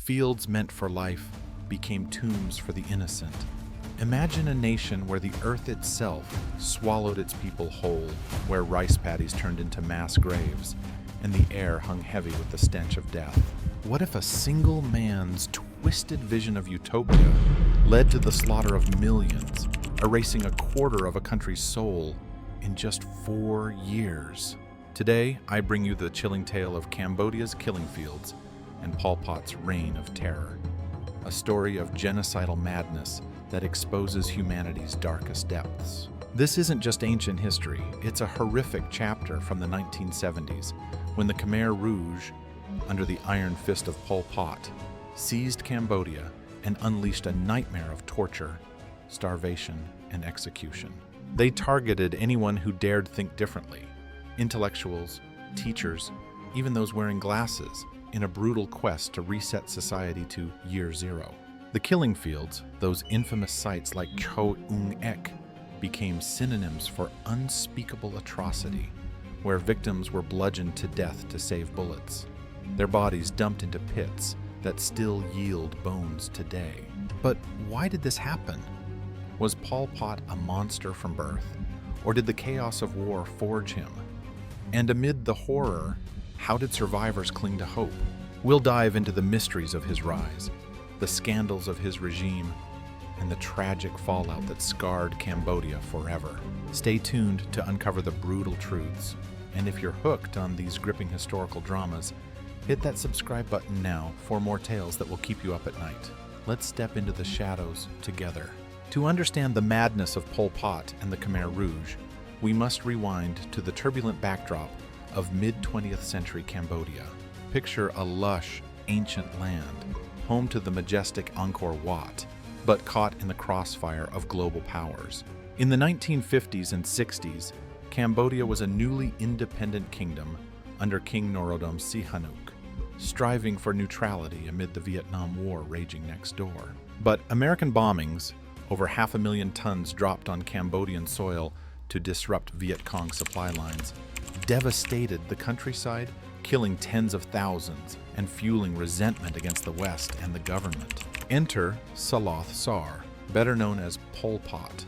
fields meant for life became tombs for the innocent. Imagine a nation where the earth itself swallowed its people whole, where rice paddies turned into mass graves, and the air hung heavy with the stench of death. What if a single man's twisted vision of utopia led to the slaughter of millions, erasing a quarter of a country's soul in just 4 years? Today, I bring you the chilling tale of Cambodia's killing fields and Pol Pot's reign of terror, a story of genocidal madness that exposes humanity's darkest depths. This isn't just ancient history, it's a horrific chapter from the 1970s, when the Khmer Rouge, under the iron fist of Pol Pot, seized Cambodia and unleashed a nightmare of torture, starvation, and execution. They targeted anyone who dared think differently, intellectuals, teachers, even those wearing glasses, in a brutal quest to reset society to year zero. The killing fields, those infamous sites like Cho Ung Ek, became synonyms for unspeakable atrocity, where victims were bludgeoned to death to save bullets, their bodies dumped into pits that still yield bones today. But why did this happen? Was Pol Pot a monster from birth, or did the chaos of war forge him? And amid the horror, how did survivors cling to hope? We'll dive into the mysteries of his rise, the scandals of his regime, and the tragic fallout that scarred Cambodia forever. Stay tuned to uncover the brutal truths. And if you're hooked on these gripping historical dramas, hit that subscribe button now for more tales that will keep you up at night. Let's step into the shadows together. To understand the madness of Pol Pot and the Khmer Rouge, we must rewind to the turbulent backdrop of mid-20th century Cambodia. Picture a lush, ancient land, home to the majestic Angkor Wat, but caught in the crossfire of global powers. In the 1950s and 60s, Cambodia was a newly independent kingdom under King Norodom Sihanouk, striving for neutrality amid the Vietnam War raging next door. But American bombings, over 500,000 tons dropped on Cambodian soil to disrupt Viet Cong supply lines, devastated the countryside, killing tens of thousands and fueling resentment against the West and the government. Enter Saloth Sar, better known as Pol Pot.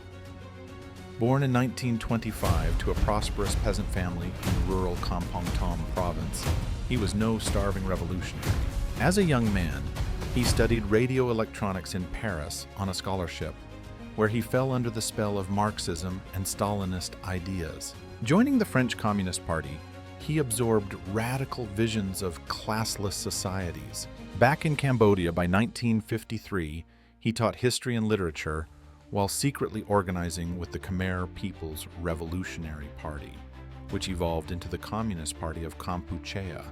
Born in 1925 to a prosperous peasant family in rural Kampong Thom province, he was no starving revolutionary. As a young man, he studied radio electronics in Paris on a scholarship, where he fell under the spell of Marxism and Stalinist ideas. Joining the French Communist Party, he absorbed radical visions of classless societies. Back in Cambodia by 1953, he taught history and literature while secretly organizing with the Khmer People's Revolutionary Party, which evolved into the Communist Party of Kampuchea,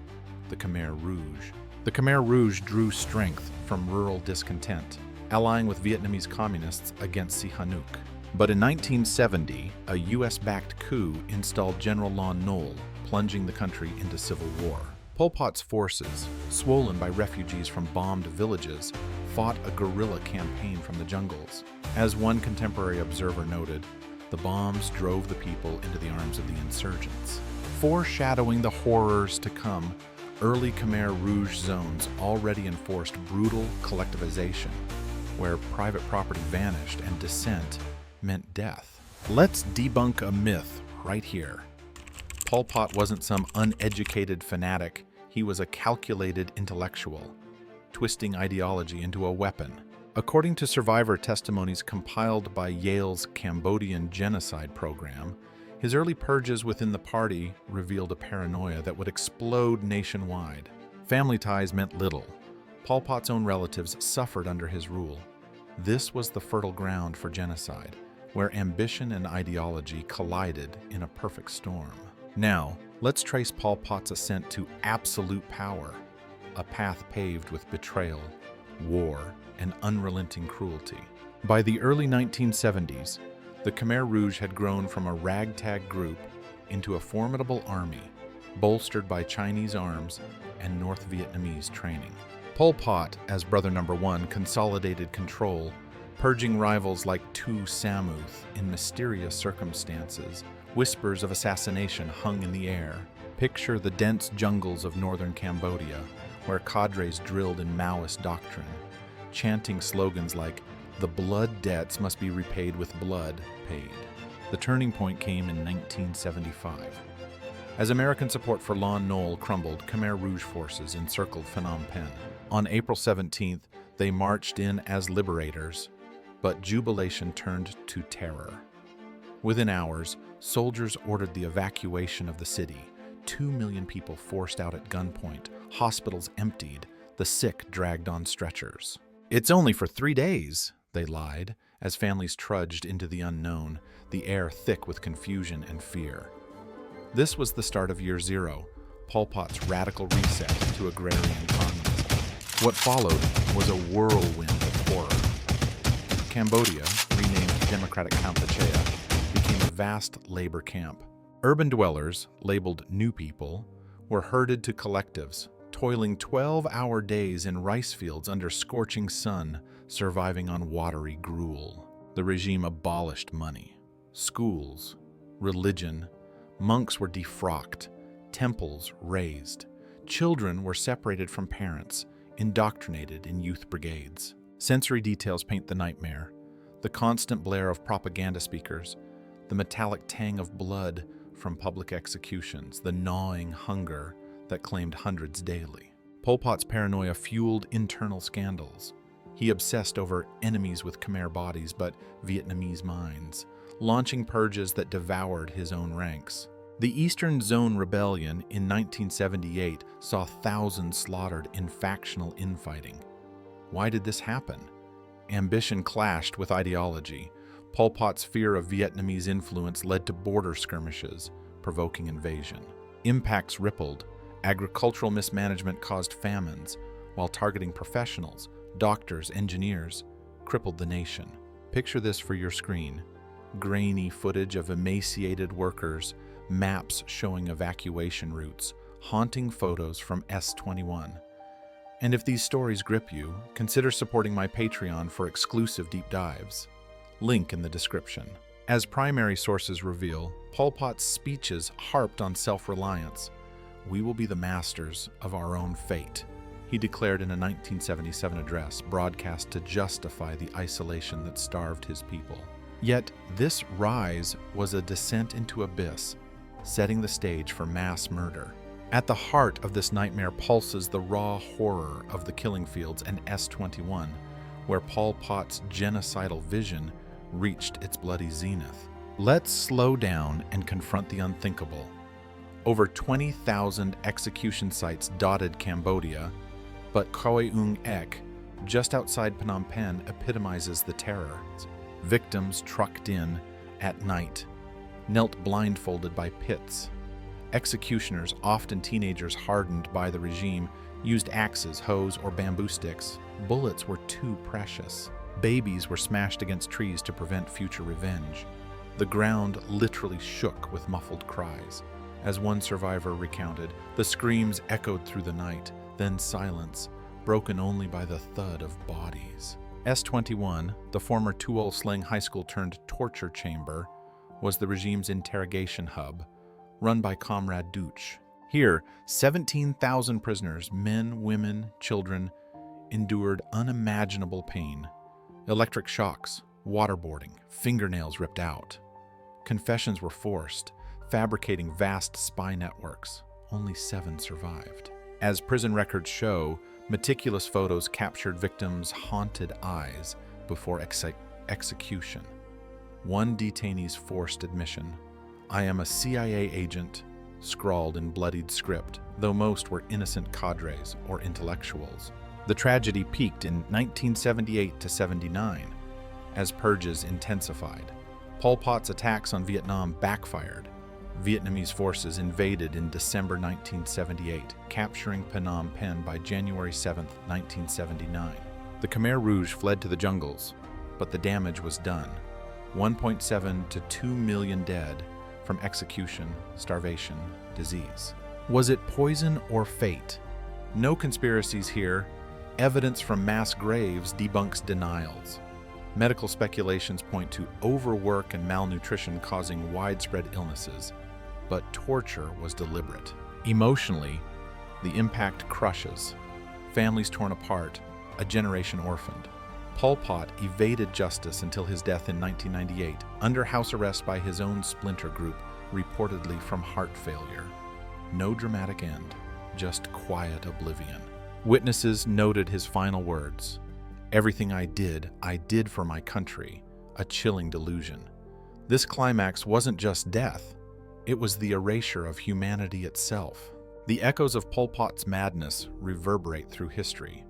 the Khmer Rouge. The Khmer Rouge drew strength from rural discontent, allying with Vietnamese communists against Sihanouk. But in 1970, a US-backed coup installed General Lon Nol, plunging the country into civil war. Pol Pot's forces, swollen by refugees from bombed villages, fought a guerrilla campaign from the jungles. As one contemporary observer noted, the bombs drove the people into the arms of the insurgents. Foreshadowing the horrors to come, early Khmer Rouge zones already enforced brutal collectivization, where private property vanished and dissent meant death. Let's debunk a myth right here. Pol Pot wasn't some uneducated fanatic, he was a calculated intellectual, twisting ideology into a weapon. According to survivor testimonies compiled by Yale's Cambodian Genocide program, his early purges within the party revealed a paranoia that would explode nationwide. Family ties meant little. Pol Pot's own relatives suffered under his rule. This was the fertile ground for genocide, where ambition and ideology collided in a perfect storm. Now, let's trace Pol Pot's ascent to absolute power, a path paved with betrayal, war, and unrelenting cruelty. By the early 1970s, the Khmer Rouge had grown from a ragtag group into a formidable army, bolstered by Chinese arms and North Vietnamese training. Pol Pot, as Brother Number One, consolidated control, purging rivals like Tu Sammuth in mysterious circumstances. Whispers of assassination hung in the air. Picture the dense jungles of northern Cambodia, where cadres drilled in Maoist doctrine, chanting slogans like, "The blood debts must be repaid with blood paid." The turning point came in 1975. As American support for Lon Nol crumbled, Khmer Rouge forces encircled Phnom Penh. On April 17th, they marched in as liberators, but jubilation turned to terror. Within hours, soldiers ordered the evacuation of the city. 2 million people forced out at gunpoint, hospitals emptied, the sick dragged on stretchers. "It's only for 3 days," they lied, as families trudged into the unknown, the air thick with confusion and fear. This was the start of Year Zero, Pol Pot's radical reset to agrarian communism. What followed was a whirlwind of horror. Cambodia, renamed Democratic Kampuchea, became a vast labor camp. Urban dwellers, labeled New People, were herded to collectives, toiling 12-hour days in rice fields under scorching sun, surviving on watery gruel. The regime abolished money, schools, religion. Monks were defrocked, temples razed. Children were separated from parents, indoctrinated in youth brigades. Sensory details paint the nightmare: the constant blare of propaganda speakers, the metallic tang of blood from public executions, the gnawing hunger that claimed hundreds daily. Pol Pot's paranoia fueled internal scandals. He obsessed over enemies with Khmer bodies but Vietnamese minds, launching purges that devoured his own ranks. The Eastern Zone Rebellion in 1978 saw thousands slaughtered in factional infighting. Why did this happen? Ambition clashed with ideology. Pol Pot's fear of Vietnamese influence led to border skirmishes, provoking invasion. Impacts rippled. Agricultural mismanagement caused famines, while targeting professionals, doctors, engineers, crippled the nation. Picture this for your screen: grainy footage of emaciated workers, maps showing evacuation routes, haunting photos from S-21. And if these stories grip you, consider supporting my Patreon for exclusive deep dives. Link in the description. As primary sources reveal, Pol Pot's speeches harped on self-reliance. "We will be the masters of our own fate," he declared in a 1977 address broadcast to justify the isolation that starved his people. Yet this rise was a descent into abyss, setting the stage for mass murder. At the heart of this nightmare pulses the raw horror of the killing fields and S-21, where Pol Pot's genocidal vision reached its bloody zenith. Let's slow down and confront the unthinkable. Over 20,000 execution sites dotted Cambodia, but Khoi Ung Ek, just outside Phnom Penh, epitomizes the terror. Victims trucked in at night, knelt blindfolded by pits. Executioners, often teenagers hardened by the regime, used axes, hoes, or bamboo sticks. Bullets were too precious. Babies were smashed against trees to prevent future revenge. The ground literally shook with muffled cries. As one survivor recounted, the screams echoed through the night, then silence, broken only by the thud of bodies. S-21, the former Tuol Sleng High School turned torture chamber, was the regime's interrogation hub, run by Comrade Duch. Here, 17,000 prisoners, men, women, children, endured unimaginable pain. Electric shocks, waterboarding, fingernails ripped out. Confessions were forced, fabricating vast spy networks. Only 7 survived. As prison records show, meticulous photos captured victims' haunted eyes before execution. One detainee's forced admission: "I am a CIA agent," scrawled in bloodied script, though most were innocent cadres or intellectuals. The tragedy peaked in 1978 to 79 as purges intensified. Pol Pot's attacks on Vietnam backfired. Vietnamese forces invaded in December 1978, capturing Phnom Penh by January 7, 1979. The Khmer Rouge fled to the jungles, but the damage was done. 1.7 to 2 million dead from execution, starvation, disease. Was it poison or fate? No conspiracies here. Evidence from mass graves debunks denials. Medical speculations point to overwork and malnutrition causing widespread illnesses, but torture was deliberate. Emotionally, the impact crushes. families torn apart, a generation orphaned. Pol Pot evaded justice until his death in 1998, under house arrest by his own splinter group, reportedly from heart failure. No dramatic end, just quiet oblivion. Witnesses noted his final words, "Everything I did for my country," a chilling delusion. This climax wasn't just death, it was the erasure of humanity itself. The echoes of Pol Pot's madness reverberate through history,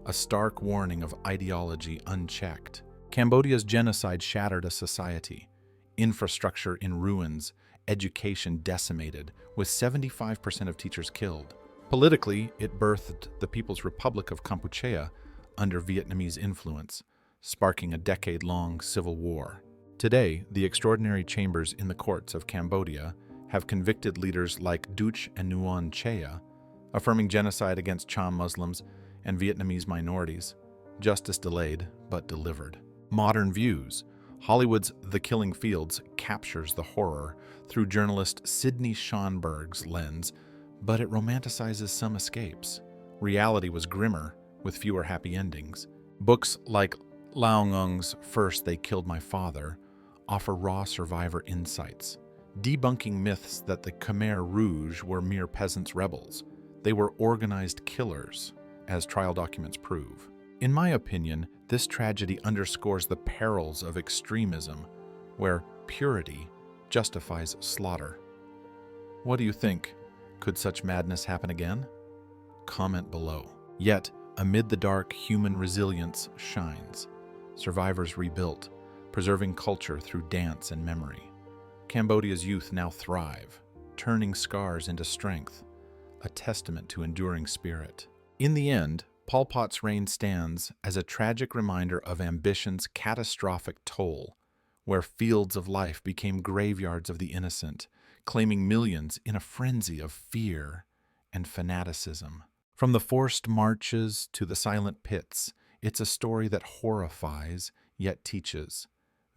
a stark warning of ideology unchecked. Cambodia's genocide shattered a society, infrastructure in ruins, education decimated, with 75% of teachers killed. Politically, it birthed the People's Republic of Kampuchea under Vietnamese influence, sparking a decade-long civil war. Today, the extraordinary chambers in the courts of Cambodia have convicted leaders like Duch and Nguyen Chea, affirming genocide against Cham Muslims and Vietnamese minorities. Justice delayed, but delivered. Modern Views. Hollywood's The Killing Fields captures the horror through journalist Sidney Schonberg's lens, but it romanticizes some escapes. Reality was grimmer, with fewer happy endings. Books like Lao Ngung's First They Killed My Father offer raw survivor insights, debunking myths that the Khmer Rouge were mere peasants' rebels. They were organized killers, as trial documents prove. In my opinion, this tragedy underscores the perils of extremism, where purity justifies slaughter. What do you think? Could such madness happen again? Comment below. Yet, amid the dark, human resilience shines. Survivors rebuilt, preserving culture through dance and memory. Cambodia's youth now thrive, turning scars into strength, a testament to enduring spirit. In the end, Pol Pot's reign stands as a tragic reminder of ambition's catastrophic toll, where fields of life became graveyards of the innocent, claiming millions in a frenzy of fear and fanaticism. From the forced marches to the silent pits, it's a story that horrifies yet teaches.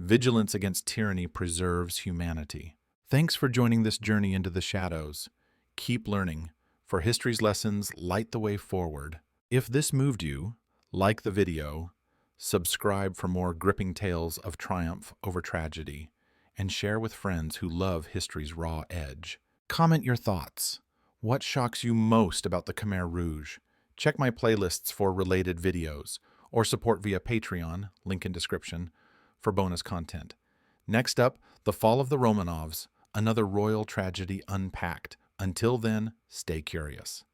Vigilance against tyranny preserves humanity. Thanks for joining this journey into the shadows. Keep learning, for history's lessons light the way forward. If this moved you, like the video, subscribe for more gripping tales of triumph over tragedy, and share with friends who love history's raw edge. Comment your thoughts. What shocks you most about the Khmer Rouge? Check my playlists for related videos, or support via Patreon, link in description, for bonus content. Next up, the fall of the Romanovs, another royal tragedy unpacked. Until then, stay curious.